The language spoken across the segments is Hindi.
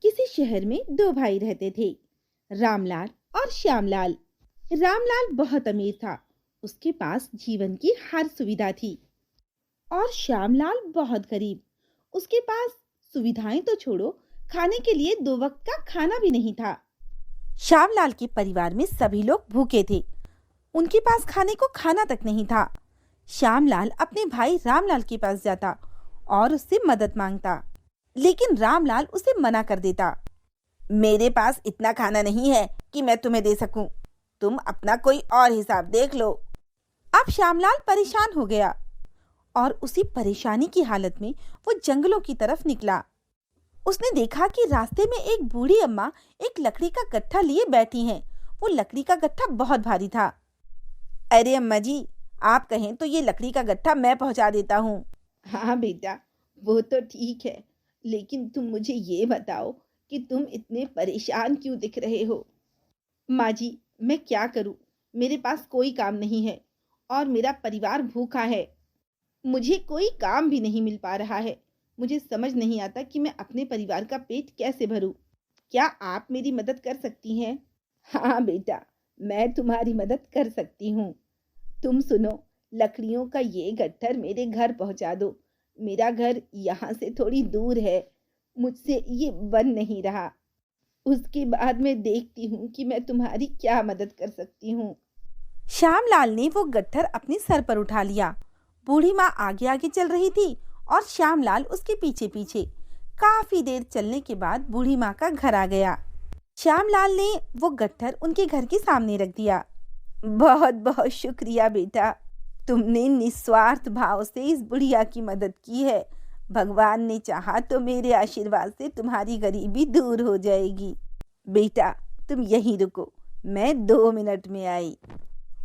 किसी शहर में दो भाई रहते थे, रामलाल और श्यामलाल। रामलाल बहुत अमीर था, उसके पास जीवन की हर सुविधा थी। और श्यामलाल बहुत गरीब, उसके पास सुविधाएं तो छोड़ो, खाने के लिए दो वक्त का खाना भी नहीं था। श्यामलाल के परिवार में सभी लोग भूखे थे, उनके पास खाने को खाना तक नहीं था। श्यामलाल अपने भाई रामलाल के पास जाता और उससे मदद मांगता, लेकिन रामलाल उसे मना कर देता। मेरे पास इतना खाना नहीं है कि मैं तुम्हें दे सकूं, तुम अपना कोई और हिसाब देख लो। अब श्यामलाल परेशान हो गया और उसी परेशानी की हालत में वो जंगलों की तरफ निकला। उसने देखा कि रास्ते में एक बूढ़ी अम्मा एक लकड़ी का गट्ठा लिए बैठी हैं। वो लकड़ी का गट्ठा बहुत भारी था। अरे अम्मा जी, आप कहें तो ये लकड़ी का गट्ठा मैं पहुंचा देता हूँ। हाँ बेटा, वो तो ठीक है, लेकिन तुम मुझे ये बताओ कि तुम इतने परेशान क्यों दिख रहे हो। माँ जी, मैं क्या करूँ, मेरे पास कोई काम नहीं है और मेरा परिवार भूखा है। मुझे कोई काम भी नहीं मिल पा रहा है। मुझे समझ नहीं आता कि मैं अपने परिवार का पेट कैसे भरूं। क्या आप मेरी मदद कर सकती हैं? हाँ बेटा, मैं तुम्हारी मदद कर सकती हूँ। तुम सुनो, लकड़ियों का ये गट्ठर मेरे घर पहुँचा दो। मेरा घर यहाँ से थोड़ी दूर है, मुझसे ये बन नहीं रहा। उसके बाद मैं देखती हूँ कि मैं तुम्हारी क्या मदद कर सकती हूँ। श्यामलाल ने वो गट्ठर अपने सर पर उठा लिया। बूढ़ी माँ आगे आगे चल रही थी और श्यामलाल उसके पीछे पीछे। काफी देर चलने के बाद बूढ़ी माँ का घर आ गया। श्यामलाल ने वो गट्ठर उनके घर के सामने रख दिया। बहुत बहुत शुक्रिया बेटा, तुमने निस्वार्थ भाव से इस बुढ़िया की मदद की है। भगवान ने चाहा तो मेरे आशीर्वाद से तुम्हारी गरीबी दूर हो जाएगी। बेटा, तुम यहीं रुको, मैं 2 मिनट में आई।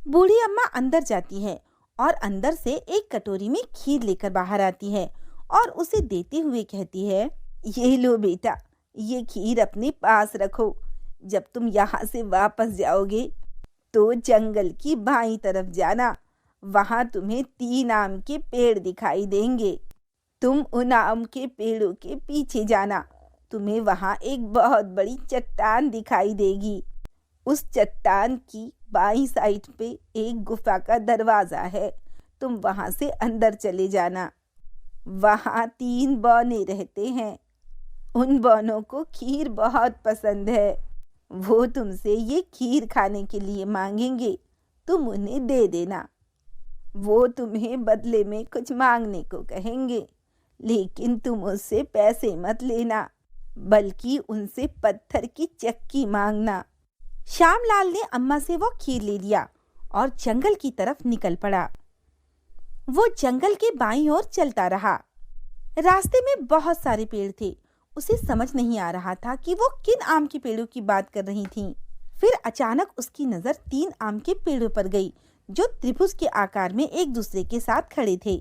बूढ़ी अम्मा अंदर जाती है और अंदर से एक कटोरी में खीर लेकर बाहर आती है और उसे देते हुए कहती है, ये लो बेटा, ये खीर अपने पास रखो। जब तुम यहाँ से वापस जाओगे तो जंगल की बाईं तरफ जाना, वहां तुम्हें 3 आम के पेड़ दिखाई देंगे। तुम उन आम के पेड़ों के पीछे जाना, तुम्हें वहां एक बहुत बड़ी चट्टान दिखाई देगी। उस चट्टान की बाईं साइड पे एक गुफा का दरवाजा है, तुम वहां से अंदर चले जाना। वहां 3 बौने रहते हैं, उन बौनों को खीर बहुत पसंद है। वो तुमसे ये खीर खाने के लिए मांगेंगे, तुम उन्हें दे देना। वो तुम्हें बदले में कुछ मांगने को कहेंगे, लेकिन तुम उससे पैसे मत लेना, बल्कि उनसे पत्थर की चक्की मांगना। श्यामलाल ने अम्मा से वो खीर ले लिया और जंगल की तरफ निकल पड़ा। वो जंगल के बाईं ओर चलता रहा। रास्ते में बहुत सारे पेड़ थे, उसे समझ नहीं आ रहा था कि वो किन आम के पेड़ों की बात कर रही थी। फिर अचानक उसकी नजर 3 आम के पेड़ों पर गई, जो त्रिभुज के आकार में एक दूसरे के साथ खड़े थे।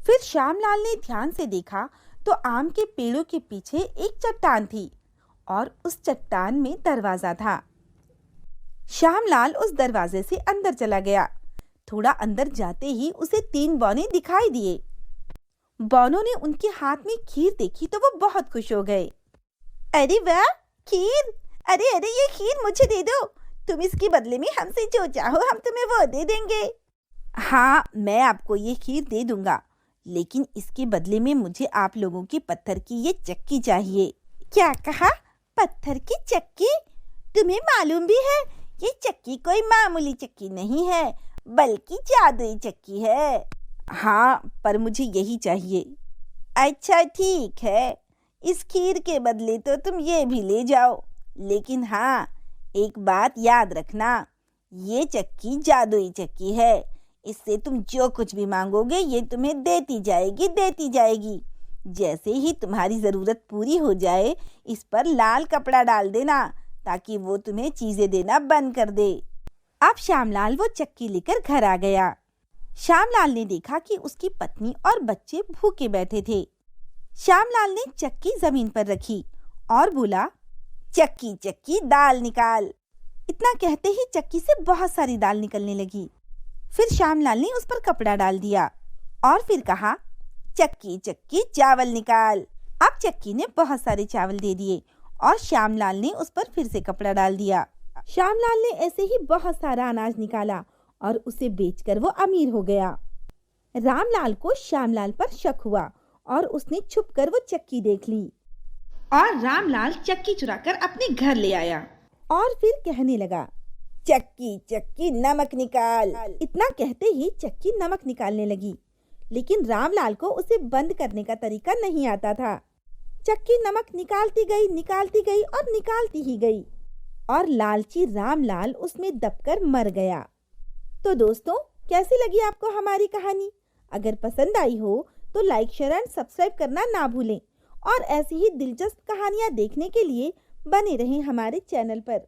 फिर श्यामलाल ने ध्यान से देखा तो आम के पेड़ों के पीछे एक चट्टान थी और उस चट्टान में दरवाजा था। श्यामलाल उस दरवाजे से अंदर चला गया। थोड़ा अंदर जाते ही उसे 3 बौने दिखाई दिए। बौनों ने उनके हाथ में खीर देखी तो वो बहुत खुश हो गए। अरे वाह, खीर! अरे अरे, ये खीर मुझे दे दो, तुम इसके बदले में हमसे जो चाहो हम तुम्हें वो दे देंगे। हाँ, मैं आपको ये खीर दे दूंगा, लेकिन इसके बदले में मुझे आप लोगों की पत्थर की ये चक्की चाहिए। क्या कहा? पत्थर की चक्की? तुम्हें मालूम भी है ये चक्की कोई मामूली चक्की नहीं है, बल्कि जादुई चक्की है। हाँ, पर मुझे यही चाहिए। अच्छा ठीक है, इस खीर के बदले तो तुम ये भी ले जाओ, लेकिन हाँ, एक बात याद रखना, ये चक्की जादुई चक्की है। इससे तुम जो कुछ भी मांगोगे ये तुम्हें देती जाएगी। जैसे ही तुम्हारी जरूरत पूरी हो जाए, इस पर लाल कपड़ा डाल देना, ताकि वो तुम्हें चीजें देना बंद कर दे। अब श्यामलाल वो चक्की लेकर घर आ गया। श्यामलाल ने देखा कि उसकी पत्नी और बच्चे भूखे बैठे थे। श्यामलाल ने चक्की जमीन पर रखी और बोला, चक्की चक्की दाल निकाल। इतना कहते ही चक्की से बहुत सारी दाल निकलने लगी। फिर श्यामलाल ने उस पर कपड़ा डाल दिया और फिर कहा, चक्की चक्की चावल निकाल। अब चक्की ने बहुत सारे चावल दे दिए और श्यामलाल ने उस पर फिर से कपड़ा डाल दिया। श्यामलाल ने ऐसे ही बहुत सारा अनाज निकाला और उसे बेचकर वो अमीर हो गया। रामलाल को श्यामलाल पर शक हुआ और उसने छुपकर वो चक्की देख ली और रामलाल चक्की चुराकर अपने घर ले आया और फिर कहने लगा, चक्की चक्की नमक निकाल। इतना कहते ही चक्की नमक निकालने लगी, लेकिन रामलाल को उसे बंद करने का तरीका नहीं आता था। चक्की नमक निकालती गई और निकालती ही गई और लालची रामलाल उसमें दबकर मर गया। तो दोस्तों, कैसी लगी आपको हमारी कहानी? अगर पसंद आई हो तो लाइक, शेयर एंड सब्सक्राइब करना ना भूलें और ऐसी ही दिलचस्प कहानियाँ देखने के लिए बने रहें हमारे चैनल पर।